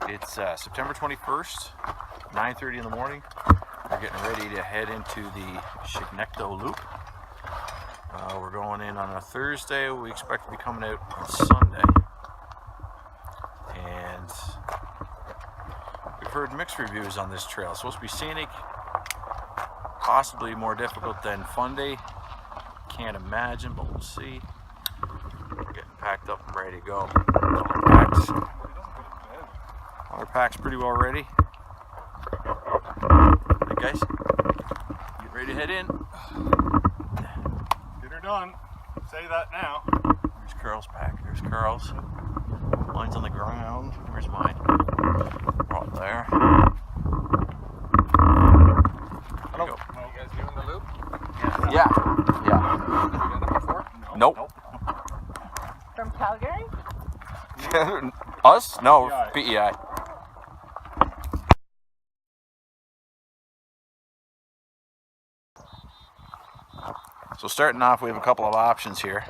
It's September 21st, 9:30 in the morning. We're getting ready to head into the Chignecto Loop. We're going in on a Thursday. We expect to be coming out on Sunday. And we've heard mixed reviews on this trail. It's supposed to be scenic, possibly more difficult than Fun Day. Can't imagine, but we'll see. We're getting packed up and ready to go. Our pack's pretty well ready. Hey guys, get ready to head in. Get her done. Say that now. There's Carl's pack. There's Carl's. Mine's on the ground. Where's mine? Right there. Hello. You guys doing the loop? Yeah. Yeah. Have you done it before? No. Nope. From Calgary? Us? No, PEI. So starting off, we have a couple of options here.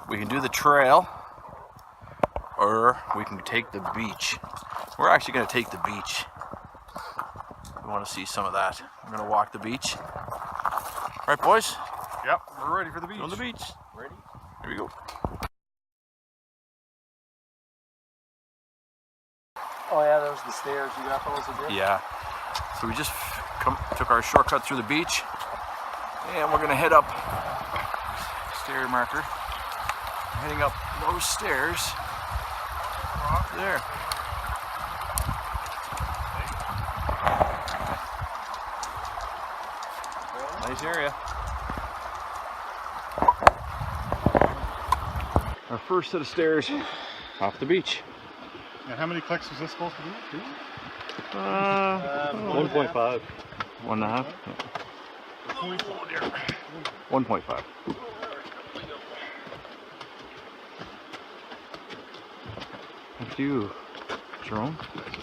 We can do the trail, or we can take the beach. We're actually going to take the beach. We want to see some of that. We're going to walk the beach. Right, boys? Yep, we're ready for the beach. On the beach. Ready? Here we go. Oh yeah, those are the stairs. You got those again? Yeah. So we just took our shortcut through the beach, and we're going to head up stair marker. Heading up those stairs. There. Nice area. Our first set of stairs off the beach. And how many clicks was this supposed to be? 1.5. 1.5. 1.5. After you, Jerome.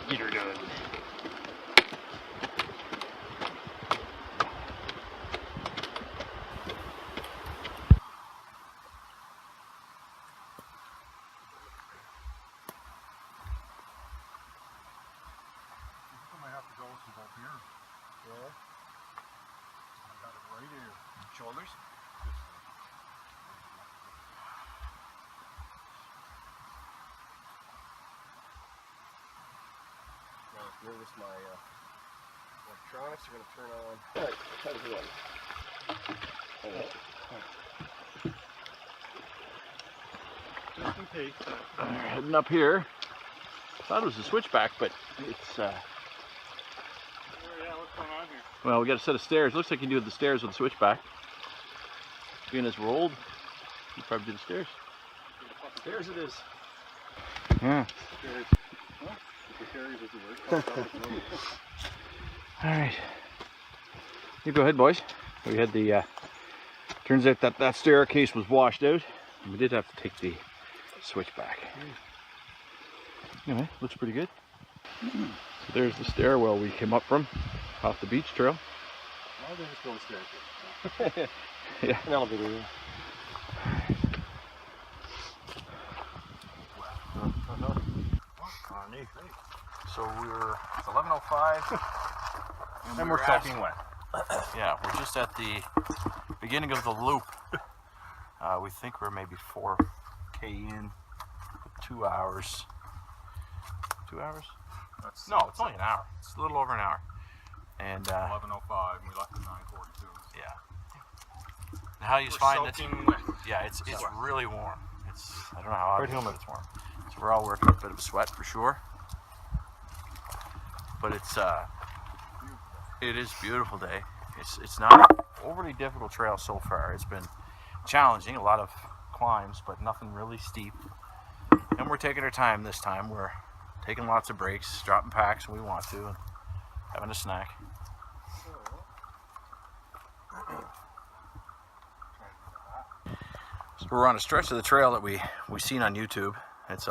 Get her done. Shoulders. Now, if notice my electronics are going to turn on. Alright, how's it going? Just in case. Heading up here. Thought it was a switchback, but it's Oh yeah, what's going on here? well, we got a set of stairs. Looks like you can do the stairs with the switchback. Being as we're old, you probably do the stairs. Stairs it is. Yeah. Stairs. Huh? The stairs doesn't work. Alright. You go ahead, boys. We had the turns out that that staircase was washed out. We did have to take the switchback. Anyway, looks pretty good. So there's the stairwell we came up from off the beach trail. Why they just go stairs? Yeah. An elevator. So it's 11:05 And we're soaking wet. Yeah, we're just at the beginning of the loop. We think we're maybe 4K in, 2 hours. 2 hours? No, it's only an hour. It's a little over an hour. And 11:05 and we left at 9:42. yeah. And how you find it? Yeah, it's really warm. I don't know how hot it is, but it's warm. So we're all working up a bit of sweat for sure. But it is a beautiful day. It's not overly difficult trail so far. It's been challenging, a lot of climbs, but nothing really steep. And we're taking our time this time. We're taking lots of breaks, dropping packs when we want to, and having a snack. So we're on a stretch of the trail that we seen on YouTube. It's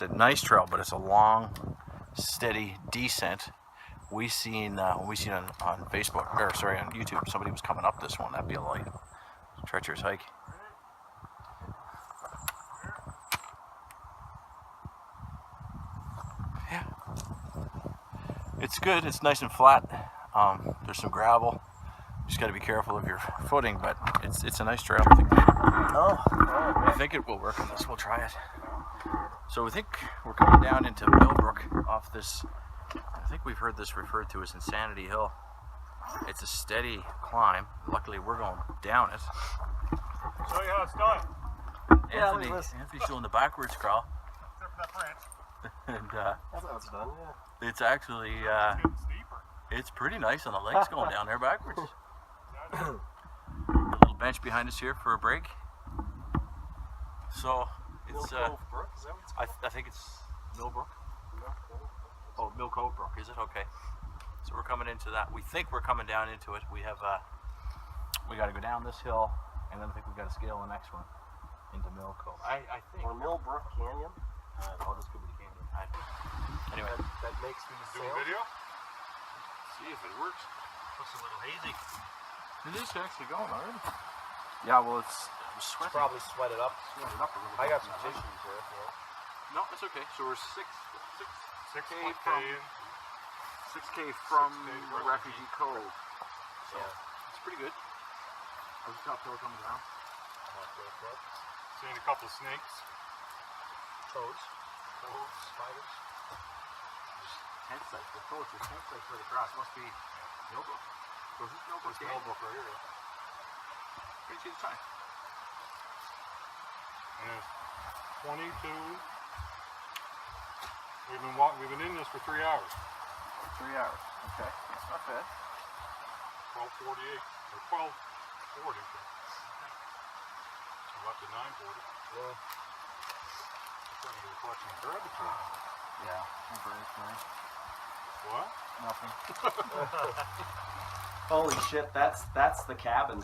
a nice trail, but it's a long, steady descent. We seen on Facebook, or sorry, on YouTube, somebody was coming up this one. That'd be a light, treacherous hike. It's good. It's nice and flat. There's some gravel. You just got to be careful of your footing, but it's a nice trail. I think it will work on this. We'll try it. So we think we're coming down into Millbrook off this. I think we've heard this referred to as Insanity Hill. It's a steady climb. Luckily, we're going down it. Show you how it's done. Anthony's doing the backwards crawl. Except for that branch. And That's how it's done, yeah. it's actually It's getting steeper. it's pretty nice on the legs going down there backwards. A little bench behind us here for a break. So it's Millcove Brook, is that what it's called? I think it's Millbrook. Oh, Mill Cove Brook, is it? Okay. So we're coming into that. We think we're coming down into it. We have we got to go down this hill, and then I think we got to scale the next one into Mill Cove. I think. Or Millbrook Canyon. Oh, this could be the canyon. Anyway, That makes these Do a sails. video? see if it works. Looks a little hazy. It is actually going already. Yeah, well, it's It's sweating. probably sweated up. Sweated up a little I bit. got some tissues there. No, it's okay. So we're 6K 6K from in. 6K from 6K to Refugee Cove. So Yeah. it's pretty good. How's the top hill coming down? Seeing a couple of snakes. Toads. Spiders. Tent site. The approach is tent site further across. Must be Millbrook. So is this Millbrook? It's Millbrook right here. What do you see the time? And it's 22. We've been in this for 3 hours. 3 hours. Okay. That's not bad. 12:48 or 12:40. So up to 9:40. Yeah. Starting to get a collection of garbage here. Yeah. Nice. What? Nothing. Holy shit! That's the cabin.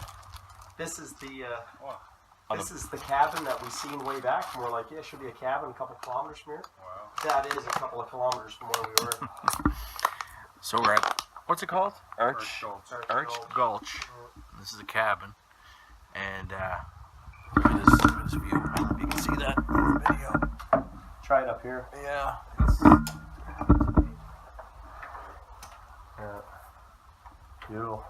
This is the. What? This is the cabin that we seen way back from. We're like, yeah, should be a cabin a couple kilometers from here. Wow. That is a couple of kilometers from where we were. So we're at, what's it called? Arch Gulch. Arch Gulch. This is a cabin. And look at this view. I don't know if you can see that on the video. Try it up here. Yeah. Yeah. Beautiful.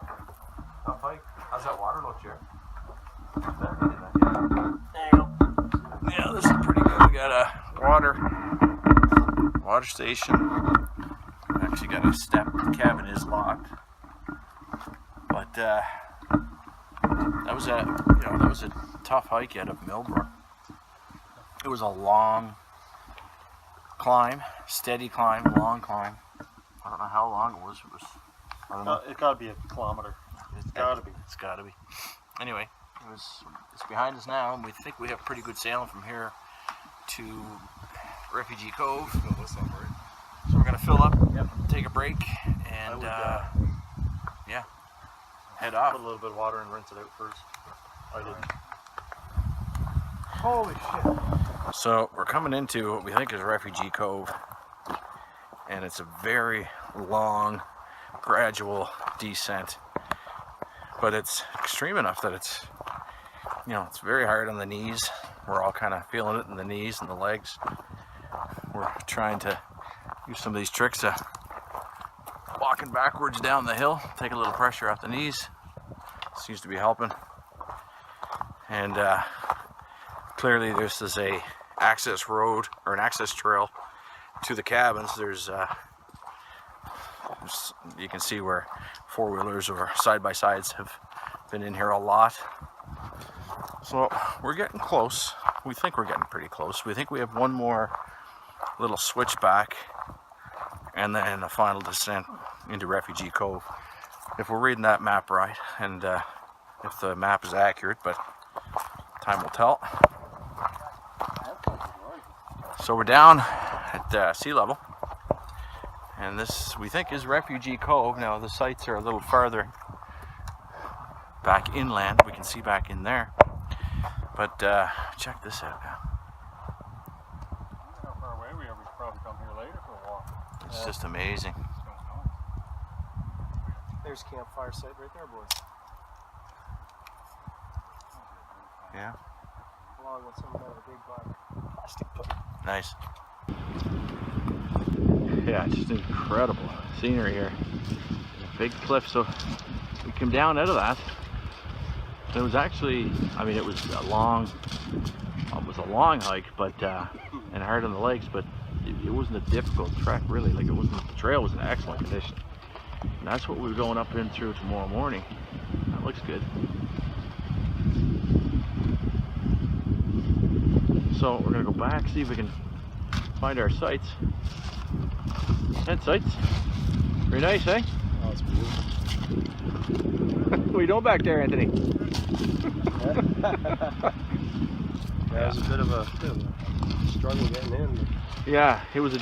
Tough hike. How's that water look, Jared? Yeah, this is pretty good. We got a water station. Actually got a step. The cabin is locked. But that was a tough hike out of Millbrook. It was a long climb, steady climb, long climb. I don't know how long it was. I don't know. It gotta be a kilometer. It's gotta be. It's gotta be. Anyway, it's behind us now, and we think we have pretty good sailing from here to Refugee Cove. Fill this up, right? So we're gonna fill up, take a break, and head off. Put a little bit of water and rinse it out first. I didn't. Holy shit! So we're coming into what we think is Refugee Cove, and it's a very long, gradual descent. But it's extreme enough that it's very hard on the knees. We're all kind of feeling it in the knees and the legs. We're trying to use some of these tricks of walking backwards down the hill, take a little pressure off the knees. Seems to be helping. And clearly this is a access road or an access trail to the cabins. There's you can see where four-wheelers or side-by-sides have been in here a lot. So we're getting close. We think we're getting pretty close. We think we have one more little switchback and then a final descent into Refugee Cove. If we're reading that map right, and if the map is accurate, but time will tell. So we're down at sea level. And this, we think, is Refugee Cove. Now, the sites are a little farther back inland. We can see back in there. But check this out now. How far away we are? We could probably come here later for a walk. It's just amazing. Just don't know. There's campfire site right there, boys. Yeah, Along with some kind of a big black plastic pipe. nice. Yeah, it's just incredible scenery here. Big cliff, so we came down out of that. It was actually, I mean, it was a long hike, but and hard on the legs, but it wasn't a difficult trek really. Like, it wasn't, the trail was in excellent condition. And that's what we're going up in through tomorrow morning. That looks good. So we're gonna go back, see if we can find our sites. Tent sites. Very nice, eh? Oh, it's beautiful. What are you doing back there, Anthony? That was a bit of a struggle getting in. Yeah, it was the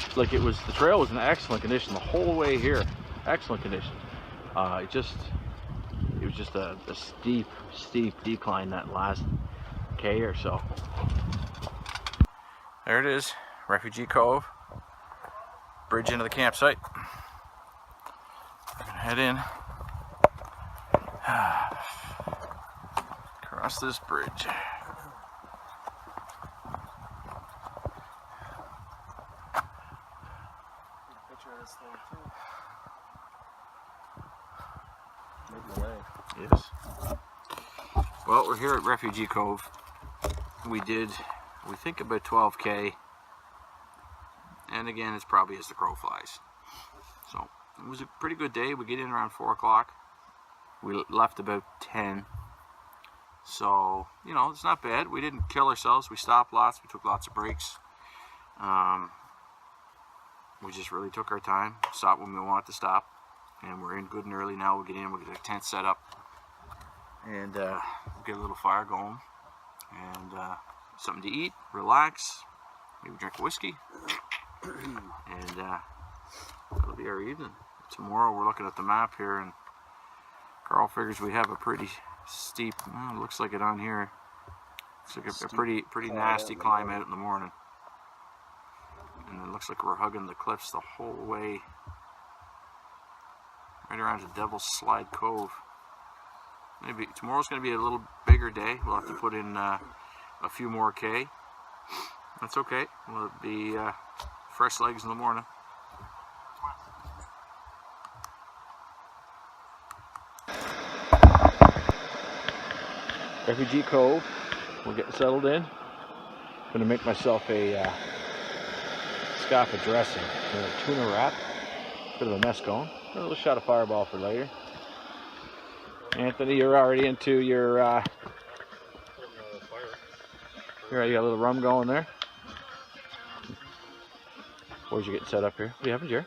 trail was in excellent condition the whole way here. Excellent condition. It was just a steep decline that last K or so. There it is, Refugee Cove. Bridge into the campsite. We're gonna head in. Across this bridge. Picture of this thing too. Making away. Yes. Well, we're here at Refugee Cove. We think about 12K. And again, it's probably as the crow flies. So, it was a pretty good day. We get in around 4 o'clock. We left about 10. So, you know, it's not bad. We didn't kill ourselves. We stopped lots. We took lots of breaks. We just really took our time. Stopped when we wanted to stop. And we're in good and early now. We'll get in. We'll get a tent set up. And we'll get a little fire going. And something to eat. Relax. Maybe drink whiskey. And that'll be our evening. Tomorrow we're looking at the map here, and Carl figures we have a pretty steep, looks like it on here, it's like a pretty nasty climb out in the morning. And it looks like we're hugging the cliffs the whole way right around to Devil's Slide Cove. Maybe tomorrow's going to be a little bigger day. We'll have to put in a few more K. That's okay. We'll be fresh legs in the morning. Refugee Cove. We're getting settled in. I'm gonna make myself a scapa dressing, a tuna wrap. Bit of a mess going. A little shot of Fireball for later. Anthony, you're already into your. Here, you got a little rum going there. Boys, you getting set up here. What do you have, Jerry?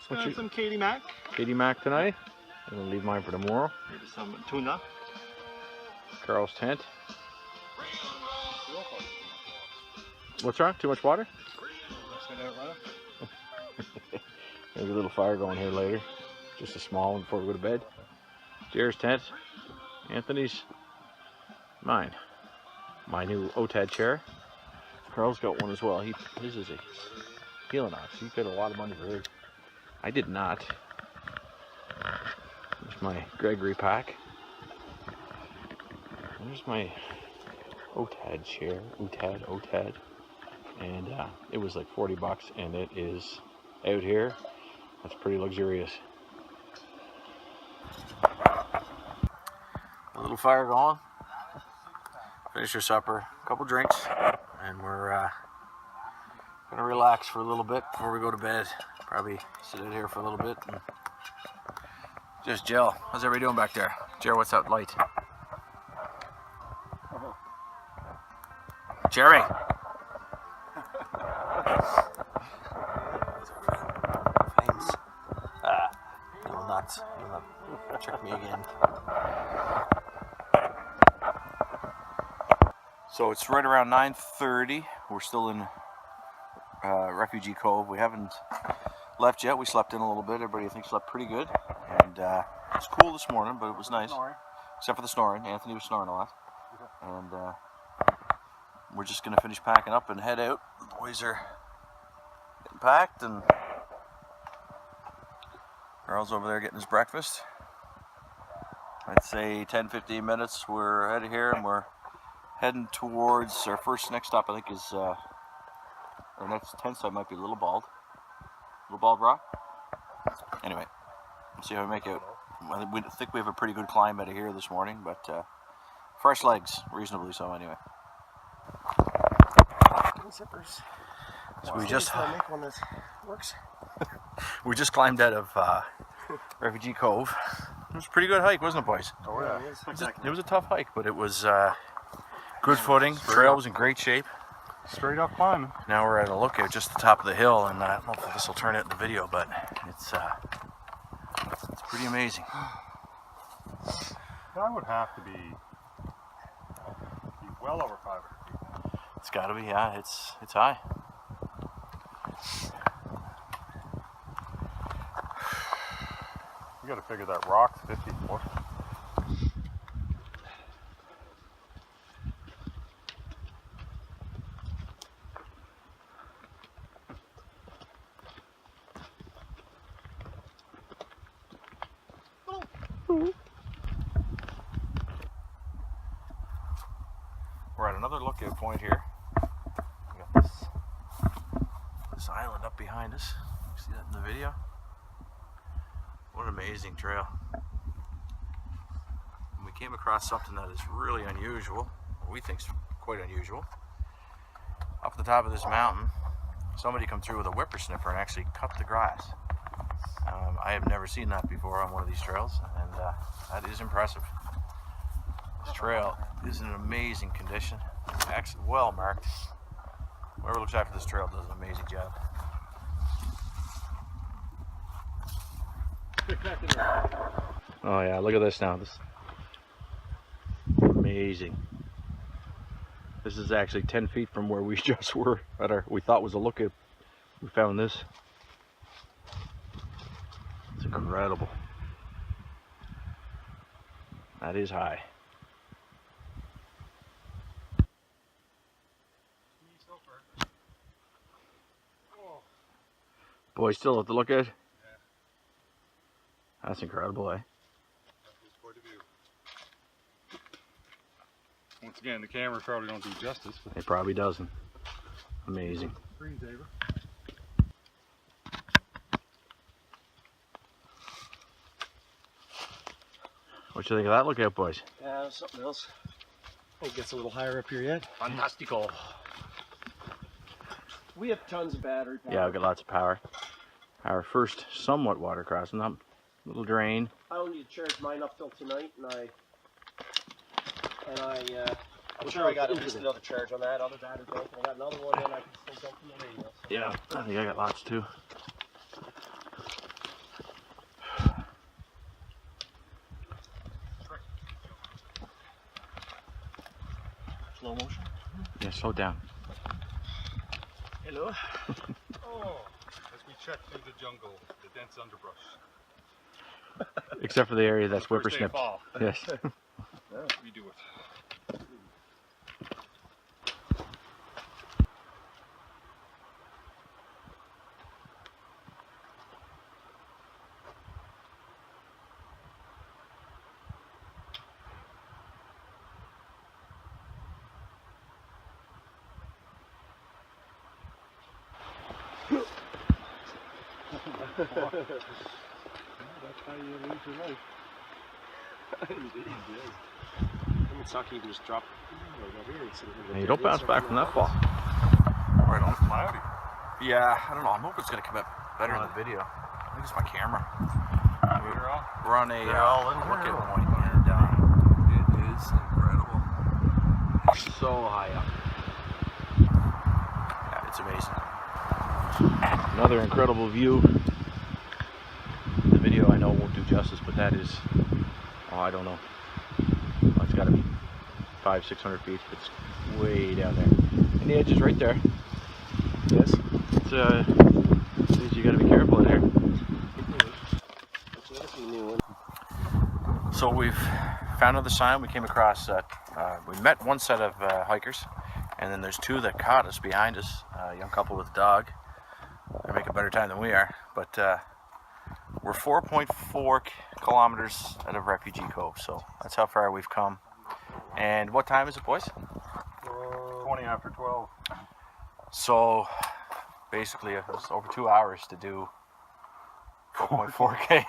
Well, some Katie Mac. Katie Mac tonight. I'm gonna leave mine for tomorrow. Maybe some tuna. Carl's tent. What's wrong? Too much water? Maybe a little fire going here later. Just a small one before we go to bed. Jerry's tent. Anthony's. Mine. My new OTAD chair. Carl's got one as well. His is a healing ox. He paid a lot of money for his. I did not. There's my Gregory pack. There's my OTAD chair. OTAD. And it was like $40, and it is out here. That's pretty luxurious. A little fire going. Finish your supper. A couple drinks. And we're gonna relax for a little bit before we go to bed. Probably sit out here for a little bit and just gel. How's everybody doing back there? Jerry, what's that light? Jerry! Thanks. You'll not trick me again. So it's right around 9:30. We're still in Refugee Cove. We haven't left yet. We slept in a little bit. Everybody I think slept pretty good. And it's cool this morning, but it was nice. Except for the snoring. Anthony was snoring a lot. And we're just going to finish packing up and head out. The boys are getting packed, and Carl's over there getting his breakfast. I'd say 10-15 minutes we're out of here, and we're heading towards our next stop. I think is our next tent site might be Little Bald. Little bald rock? Anyway, let's see how we make it. We think we have a pretty good climb out of here this morning, but fresh legs, reasonably so anyway. Zippers. So we just make one that works. we just climbed out of Refugee Cove. It was a pretty good hike, wasn't it, boys? Oh yeah. It was a tough hike, but it was good footing. Trail was in great shape. Straight up climbing. Now we're at a lookout just at the top of the hill, and I don't know if this will turn out in the video, but it's pretty amazing. That would have to be well over 500 feet. It's got to be, yeah. It's high. We got to figure that rock's 50 foot. We're at another lookout point here. We got this island up behind us. You see that in the video? What an amazing trail. And we came across something that is really unusual, or we think is quite unusual. Up the top of this mountain, somebody come through with a whippersnapper and actually cut the grass. I have never seen that before on one of these trails, and that is impressive. This trail is in an amazing condition. Actually, well marked. Whoever looks after this trail does an amazing job. Oh yeah, look at this now. This amazing. This is actually 10 feet from where we just were at we thought was a lookout. We found this. It's incredible. That is high. Boy, still have to look at. That's incredible, eh? Once again, the camera probably don't do justice. It probably doesn't. Amazing. Screensaver. What you think of that lookout, boys? Yeah, something else. Oh, it gets a little higher up here yet. Fantastico. We have tons of battery power. Yeah, we've got lots of power. Our first somewhat water crossing, that little drain. I don't need to charge mine up till tonight, I'm sure I got at least another charge on that other battery bank. I got another one in I can still dump from the radio. So. Yeah, I think I got lots too. Slow motion? Yeah, slow down. Hello. Oh, as we check through the jungle, the dense underbrush. Except for the area that's First day of whippersnipped. fall. Yes. Yeah, we do it. That's how you lose your life. Indeed, yes. I'm sucky you can just drop over here. And you don't bounce back from that fall. Right on, cloudy. Yeah, I don't know. I'm hoping it's going to come out better in the video. I think it's my camera. We're on a lookout point, and it is incredible. It's so high up. Yeah, it's amazing. Another incredible view. The video I know won't do justice, but that is, oh, I don't know. Oh, it's got to be 500-600 feet. It's way down there. And the edge is right there. Yes. It's you got to be careful in there. So we've found another sign. We came across we met one set of hikers, and then there's two that caught us behind us, a young couple with a dog. They're making a better time than we are, but we're 4.4 kilometers out of Refugee Cove, so that's how far we've come. And what time is it, boys? 20 after 12. So basically it's over 2 hours to do 5.4K.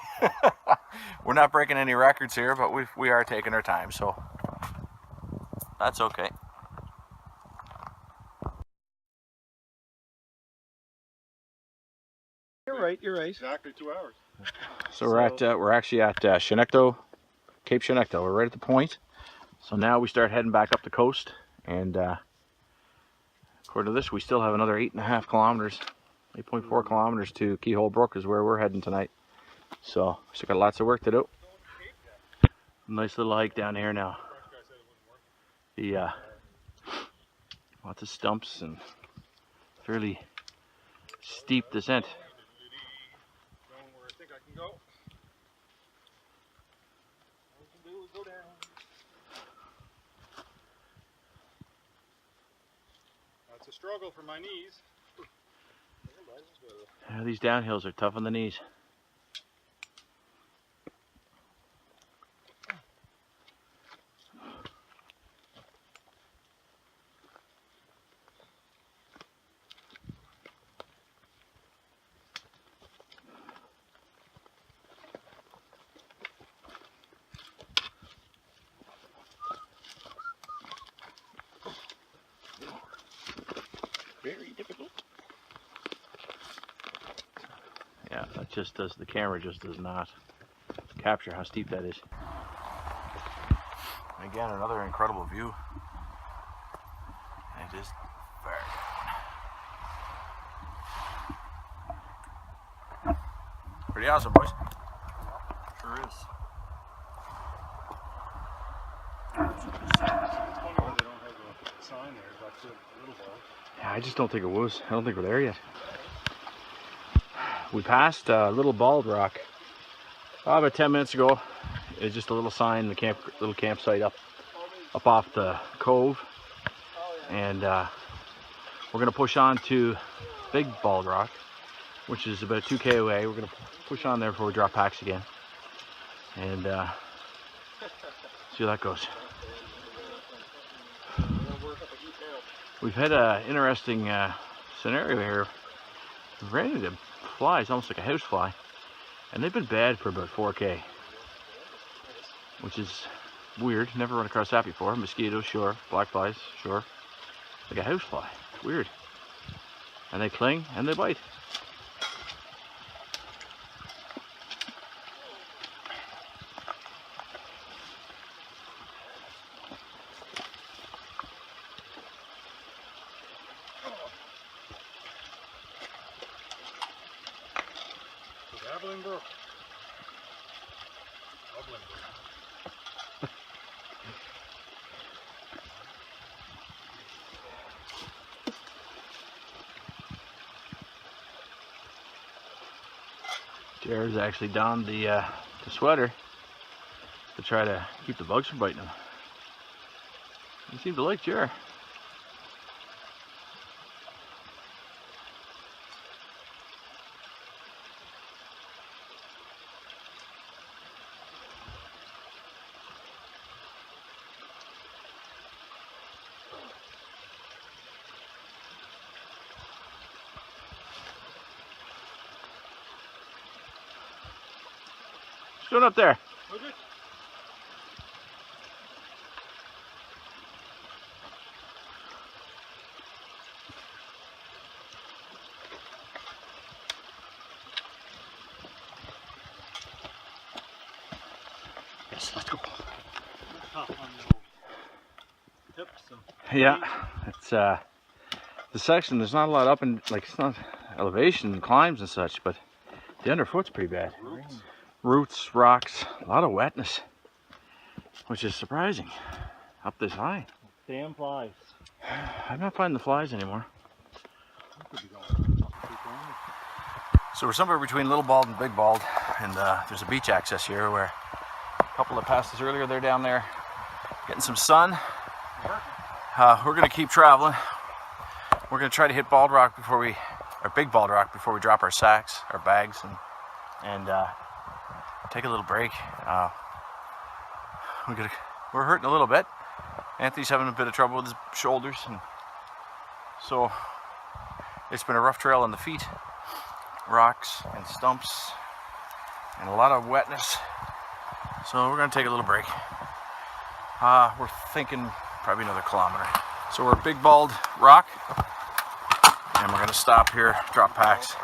We're not breaking any records here, but we are taking our time, so that's okay. You're right. You're right. Exactly 2 hours. So we're actually at Chignecto, Cape Chignecto. We're right at the point. So now we start heading back up the coast, and according to this, we still have another 8.5 kilometers, 8.4 kilometers to Keyhole Brook is where we're heading tonight. So we still got lots of work to do. Nice little hike down here now. The lots of stumps and fairly steep descent. Going where I think I can go. All we can do is go down. That's a struggle for my knees. Yeah, these downhills are tough on the knees. Very difficult. Yeah, that just does, the camera just does not capture how steep that is. Again, another incredible view. It is very pretty awesome, boys. Sure is. It's funny when they don't have a sign there. That's a little ball. Yeah, I just don't think it was. I don't think we're there yet. We passed Little Bald Rock about 10 minutes ago. It's just a little sign, the little campsite up off the cove, and we're gonna push on to Big Bald Rock, which is about 2K away. We're gonna push on there before we drop packs again, and see how that goes. We've had an interesting scenario here. We've ran into flies, almost like a house fly, and they've been bad for about 4K, which is weird. Never run across that before. Mosquitoes, sure. Black flies, sure. Like a house fly. It's weird. And they cling and they bite. Dabbling brook. Bubbling brook. Jared's actually donned the sweater to try to keep the bugs from biting him. You seem to like Jared. What's going up there? Okay. Yes, let's go. Tough on the tips and Yeah, it's the section. There's not a lot up and like it's not elevation and climbs and such, but the underfoot's pretty bad. Roots, rocks, a lot of wetness, which is surprising up this high. Damn flies. I'm not finding the flies anymore. could be going. So we're somewhere between Little Bald and Big Bald, and there's a beach access here where a couple that passed us earlier, they're down there getting some sun. We're gonna keep traveling. We're gonna try to hit Bald Rock before we, or Big Bald Rock before we drop our sacks, our bags, and take a little break. We're hurting a little bit. Anthony's having a bit of trouble with his shoulders, and so it's been a rough trail on the feet. Rocks and stumps, and a lot of wetness. So we're gonna take a little break. We're thinking probably another kilometer. So we're at Big Bald Rock, and we're gonna stop here, drop packs,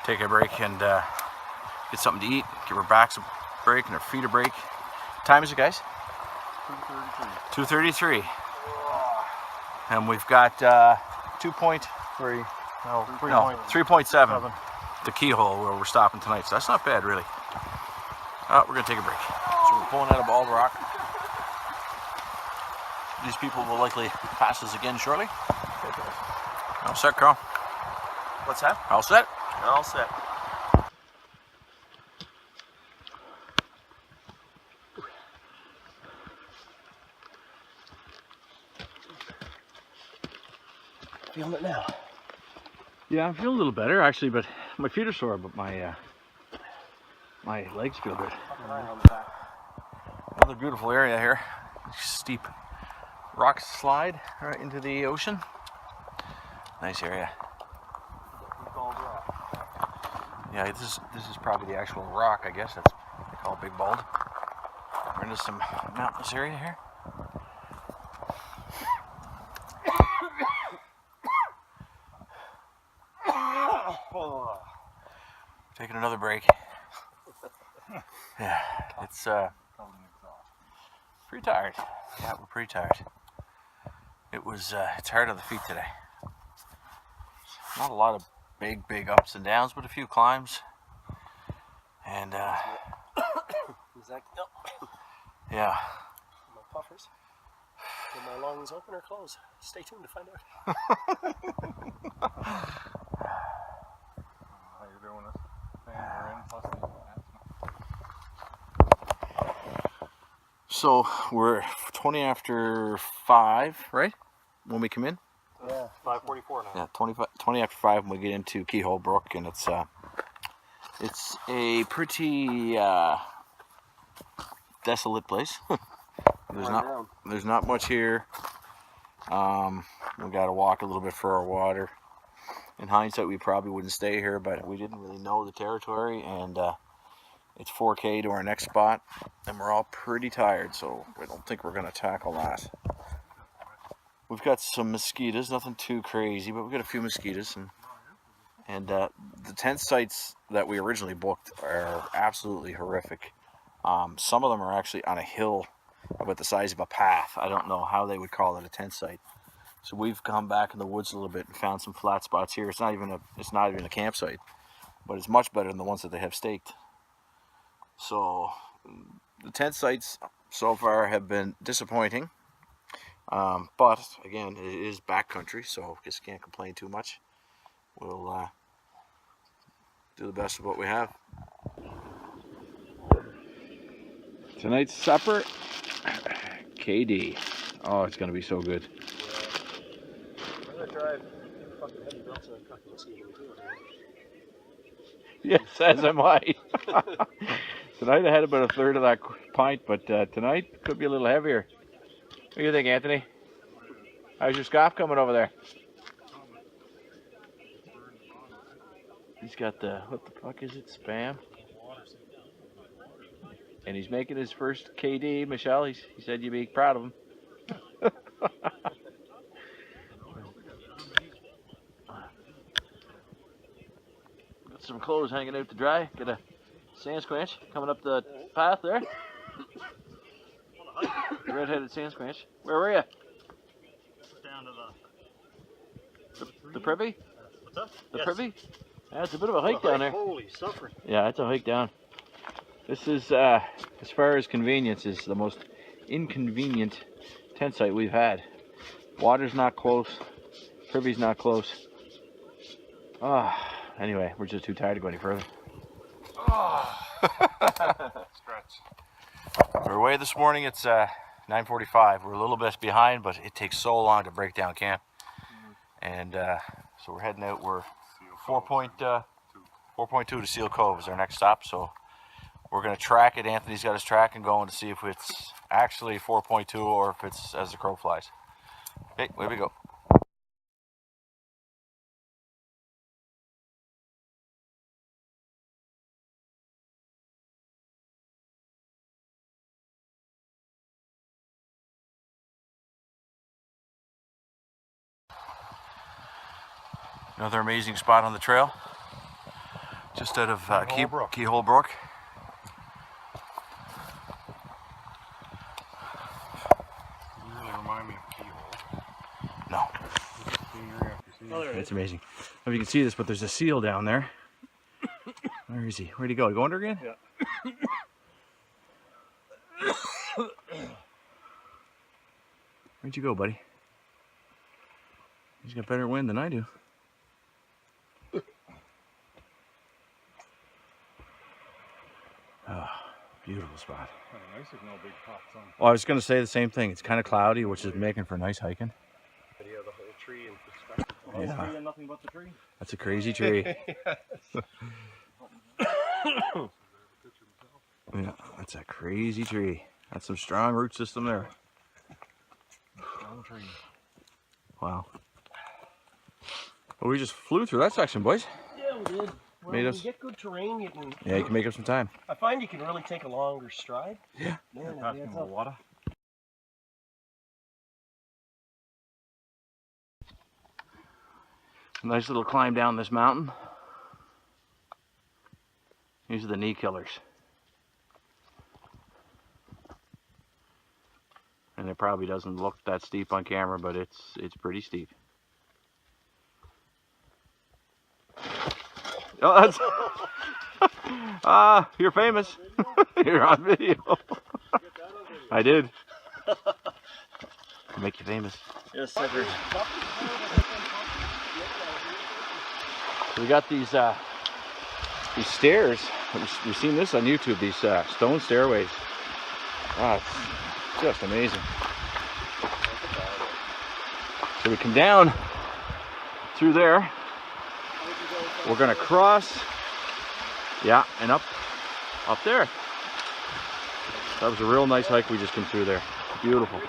take a break, and get something to eat, give our backs a break and our feet a break. What time is it, guys? 2:33. 2:33. And we've got 3.7 the keyhole where we're stopping tonight. So that's not bad, really. We're gonna take a break. So we're pulling out of Bald Rock. These people will likely pass us again shortly. All set, Carl? What's that? All set? All set. Feeling it now. Yeah, I'm feeling a little better actually, but my feet are sore, but my legs feel good. Another beautiful area here. Steep rock slide right into the ocean. Nice area. Yeah, this is probably the actual rock, I guess. That's what they call Big Bald. We're into some mountainous area here. Taking another break. Yeah, it's pretty tired. Yeah, we're pretty tired. It's hard on the feet today. Not a lot of big ups and downs, but a few climbs. And yeah. My puffers. Are my lungs open or closed? Stay tuned to find out. How you doing this thing we're in, plus the So we're 20 after 5, right? When we come in? Yeah, 5:44 now. Yeah, 20 after 5 when we get into Keyhole Brook, and it's a pretty desolate place. There's not much here. We got to walk a little bit for our water. In hindsight, we probably wouldn't stay here, but we didn't really know the territory, and it's 4K to our next spot, and we're all pretty tired, so I don't think we're gonna tackle that. We've got some mosquitoes, nothing too crazy, but we've got a few mosquitoes, and the tent sites that we originally booked are absolutely horrific. Some of them are actually on a hill about the size of a path. I don't know how they would call it a tent site. So we've come back in the woods a little bit and found some flat spots here. It's not even a campsite, but it's much better than the ones that they have staked. So the tent sites so far have been disappointing. But again, it is backcountry, so I guess can't complain too much. We'll do the best of what we have. Tonight's supper, KD. Oh, it's gonna be so good. I'm gonna drive fucking heavy belts and fucking whiskey too. Yes, as am I. Tonight I had about a third of that pint, but tonight could be a little heavier. What do you think, Anthony? How's your scoff coming over there? He's got what the fuck is it, Spam? And he's making his first KD, Michelle. He said you'd be proud of him. Got some clothes hanging out to dry. Got a sand squanch coming up the path there. The red-headed sand squanch. Where were you? down to The Privy? what's that? The Privy? Yeah, it's a bit of a hike down there. Holy suffering. Yeah, it's a hike down. This is, as far as convenience, is the most inconvenient tent site we've had. Water's not close. Privy's not close. Anyway, we're just too tired to go any further. Stretch. We're away this morning. It's 9:45. We're a little bit behind, but it takes so long to break down camp. And so we're heading out. We're 4.2 to Seal Cove is our next stop. So we're going to track it. Anthony's got his tracking going to see if it's actually 4.2 or if it's as the crow flies. Okay, away we go. Another amazing spot on the trail, just out of Keyhole Brook. You really remind me of Keyhole. No. Scenery after scenery. It's amazing. I don't know if you can see this, but there's a seal down there. Where is he? Where'd he go? Go under again? Yeah. Where'd you go, buddy? He's got better wind than I do. Oh, beautiful spot. Kind of nice, there's no big pops on. Well, I was going to say the same thing. It's kind of cloudy, which is making for nice hiking. Video of the whole tree in perspective. Yeah. Tree and nothing but the tree. That's a crazy tree. Yeah, that's a crazy tree. That's some strong root system there. Strong tree. Wow. Well, we just flew through that section, boys. Yeah, we did. Well, Made when us- you get good terrain, you can. Yeah, you can make up some time. I find you can really take a longer stride. Yeah. Man, Pass it me adds more up. water. Nice little climb down this mountain. These are the knee killers. And it probably doesn't look that steep on camera, but it's pretty steep. Oh, that's you're famous. You're on video. I did. Make you famous. Yes, sir. So we got these stairs. We've seen this on YouTube. These stone stairways. Wow, it's just amazing. So we come down through there. We're gonna cross. Yeah, and up there. That was a real nice hike we just came through there. Beautiful.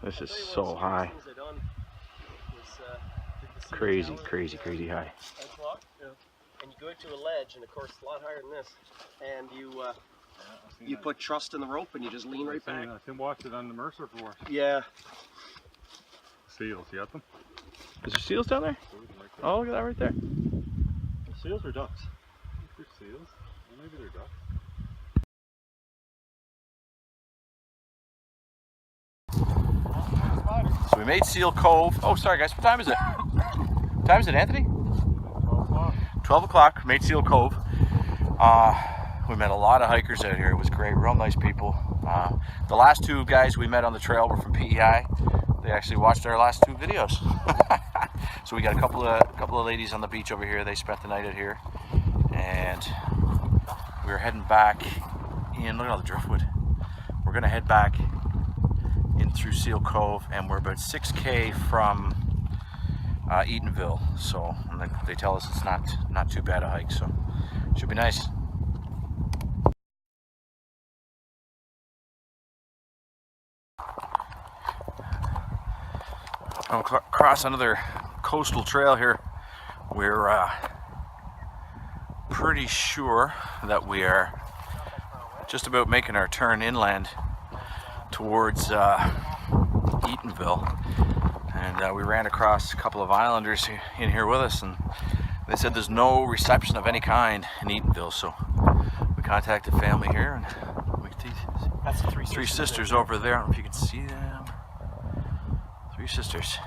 This is so high. Crazy, crazy, crazy high. And you go to a ledge, and of course, a lot higher than this. And you put trust in the rope, and you just lean right back. I can watch it on the Mercer for. Yeah. Seals, you got them? Is there seals down there? Oh, look at that right there. Seals or ducks? They're seals. Well, maybe they're ducks. So we made Seal Cove. Oh, sorry guys, what time is it? What time is it, Anthony? 12 o'clock. 12 o'clock, made Seal Cove. We met a lot of hikers out here. It was great, real nice people. The last two guys we met on the trail were from PEI. They actually watched our last two videos. So we got a couple of ladies on the beach over here. They spent the night out here. And we're heading back in, look at all the driftwood. We're gonna head back in through Seal Cove, and we're about 6K from Eatonville. So and they tell us it's not too bad a hike, so should be nice. I'll cross another coastal trail here. We're pretty sure that we are just about making our turn inland towards Eatonville, and we ran across a couple of islanders in here with us, and they said there's no reception of any kind in Eatonville, so we contacted family here, and we see That's the three sisters over there. I don't know if you can see them. Three sisters.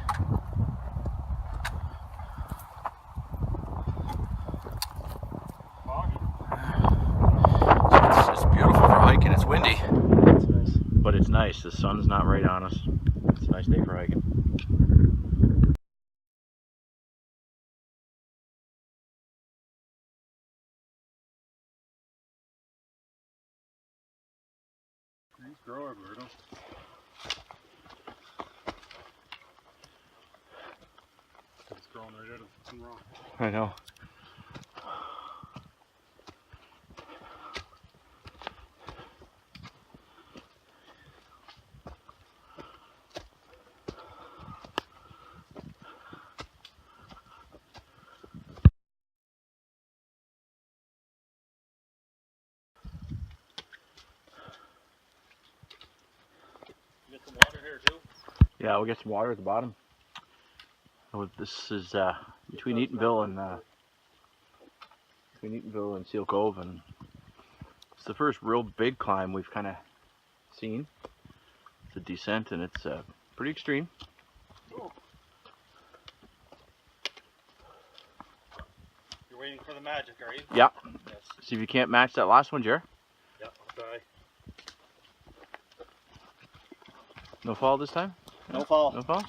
It's beautiful for hiking. It's windy. That's nice. But it's nice. The sun's not right on us. It's a nice day for hiking. Trees grow everywhere, don't they? It's growing right out of some rock. I know. You get some water here too? Yeah, we'll get some water at the bottom. So this is between Eatonville and Seal Cove, and it's the first real big climb we've kind of seen. It's a descent, and it's pretty extreme. You're waiting for the magic, are you? Yeah. Yes. See if you can't match that last one, Jer. Yeah, I'll try. No fall this time? No fall. No fall?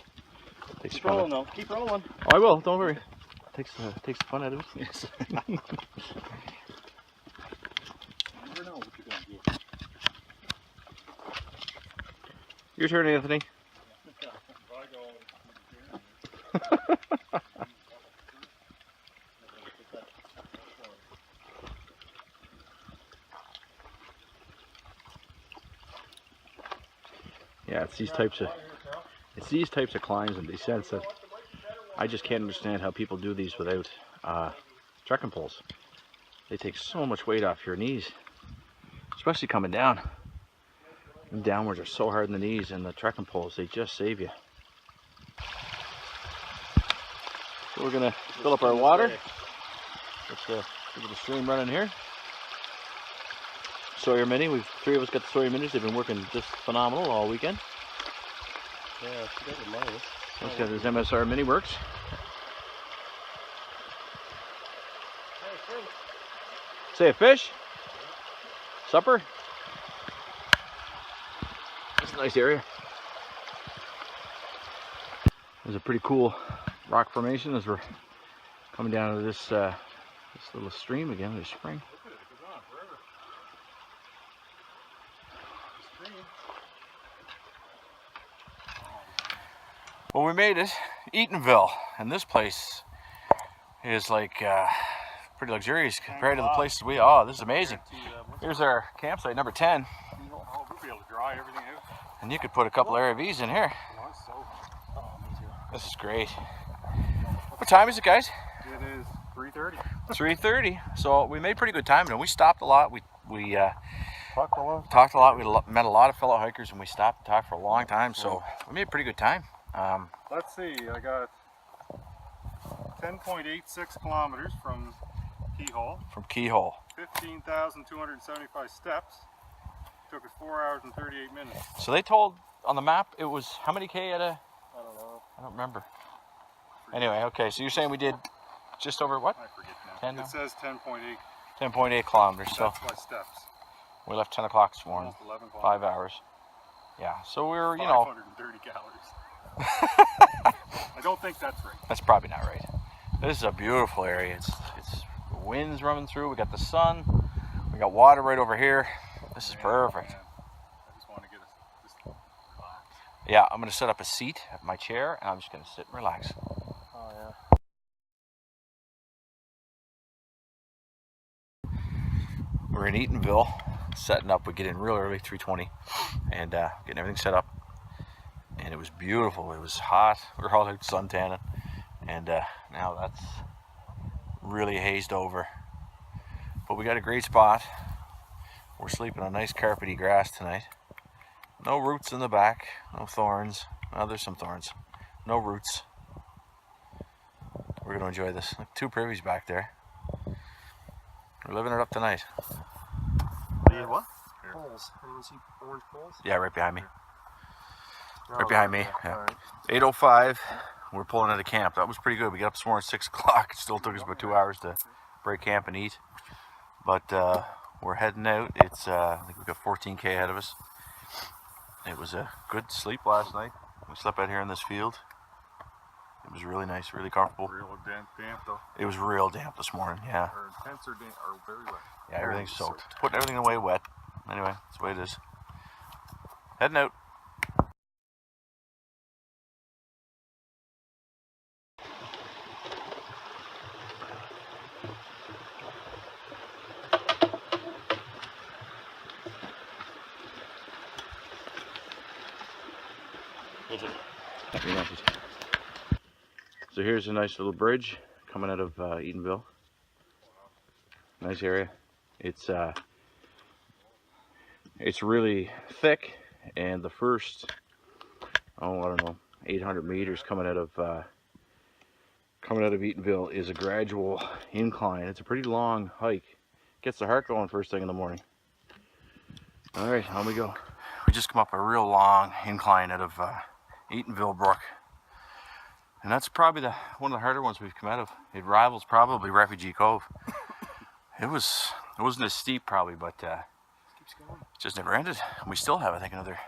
Takes Keep the fun rolling though. Keep rolling. Oh, I will. Don't worry. Takes the fun out of it. Yes. You never know what you're going to do. Your turn, Anthony. Yeah, it's these types of climbs and descents that I just can't understand how people do these without trekking poles. They take so much weight off your knees, especially coming down. And downwards are so hard in the knees, and the trekking poles, they just save you. So we're gonna fill up our water. Let's look at the stream running here. Sawyer Mini, three of us got the Sawyer Minis. They've been working just phenomenal all weekend. Yeah, forget the money. Let's get this MSR Mini works. Say a fish? Supper? It's a nice area. There's a pretty cool rock formation as we're coming down to this little stream again, this spring. Well, we made it, Eatonville, and this place is like pretty luxurious compared to the places this is amazing. Here's our campsite, number 10. We'll be able to dry everything out. And you could put a couple RVs in here. This is great. What time is it, guys? It is 3:30. 3:30. So we made pretty good time, and we stopped a lot. We Talked a lot. We met a lot of fellow hikers, and we stopped and talked for a long time. So we made pretty good time. Let's see, I got 10.86 kilometers from Keyhole. 15,275 steps. Took us 4 hours and 38 minutes. So they told on the map it was how many K at a? I don't know. I don't remember. Anyway, okay. So you're saying we did just over what? I forget now. 10 now? It says 10.8. 10.8 kilometers. So That's by steps. we left 10 o'clock this morning. Almost 11 5 kilometers. hours. Yeah. So we were, you know. 530 calories. I don't think that's right. That's probably not right. This is a beautiful area. It's the wind's running through. We got the sun. We got water right over here. This is perfect. Man. I just want to get just relax. Yeah, I'm gonna set up a seat at my chair, and I'm just gonna sit and relax. Oh yeah. We're in Eatonville, setting up. We get in real early, 3:20, and getting everything set up. And it was beautiful. It was hot. We were all out sun tanning, and now that's really hazed over. But we got a great spot. We're sleeping on nice carpety grass tonight. No roots in the back, no thorns. Oh, there's some thorns. No roots. We're gonna enjoy this. Look, 2 privies back there. We're living it up tonight. What? Poles. Anyone see orange poles? Yeah, right behind me. No, Right behind me. yeah. Yeah. All right. 8:05. We're pulling out of camp. That was pretty good. We got up this morning at 6 o'clock. It still took us about 2 hours to break camp and eat. But we're heading out. It's I think we got 14K ahead of us. It was a good sleep last night. We slept out here in this field. It was really nice, really comfortable. Real damp though. It was real damp this morning. Yeah. Or tents are very wet. Yeah, everything's soaked. Putting everything away wet. Anyway, that's the way it is. Heading out. So here's a nice little bridge coming out of Eatonville. Nice area. It's really thick, and the first, I don't know, 800 meters coming out of coming out of Eatonville is a gradual incline. It's a pretty long hike. Gets the heart going first thing in the morning. All right, on we go. We just come up a real long incline out of Eatonville Brook. And that's probably one of the harder ones we've come out of. It rivals probably Refugee Cove. It wasn't as steep probably, but it just never ended. We still have, I think, another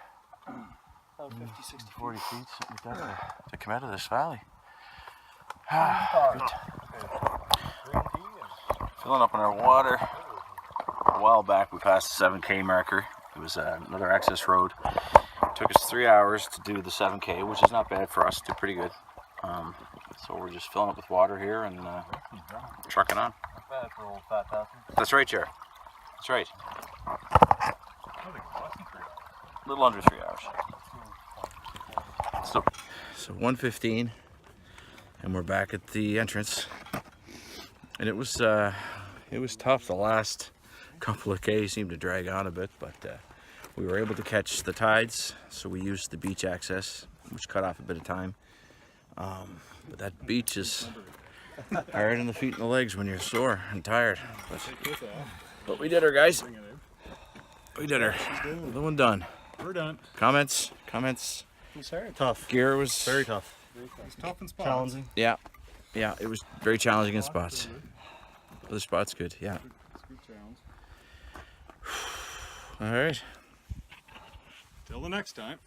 50, 60, 40 feet, something like that, to come out of this valley. Good. Filling up on our water. A while back we passed the 7K marker. It was another access road. It took us 3 hours to do the 7K, which is not bad for us. Did pretty good. So we're just filling up with water here and trucking on. Not bad for old fat tassel. That's right, Jared. That's right. I think it's less than 3 hours. A little under 3 hours. So 1:15, and we're back at the entrance. And it was tough. The last couple of Ks seemed to drag on a bit, but we were able to catch the tides, so we used the beach access, which cut off a bit of time. But that beach is hard on the feet and the legs when you're sore and tired. But we did her, guys. We did her. The one done. We're done. Comments? It's hard. Tough. Gear was Very tough. It's tough in spots. Challenging. Yeah, it was very challenging in spots. Other spots good, yeah. It's a good challenge. All right. Till the next time.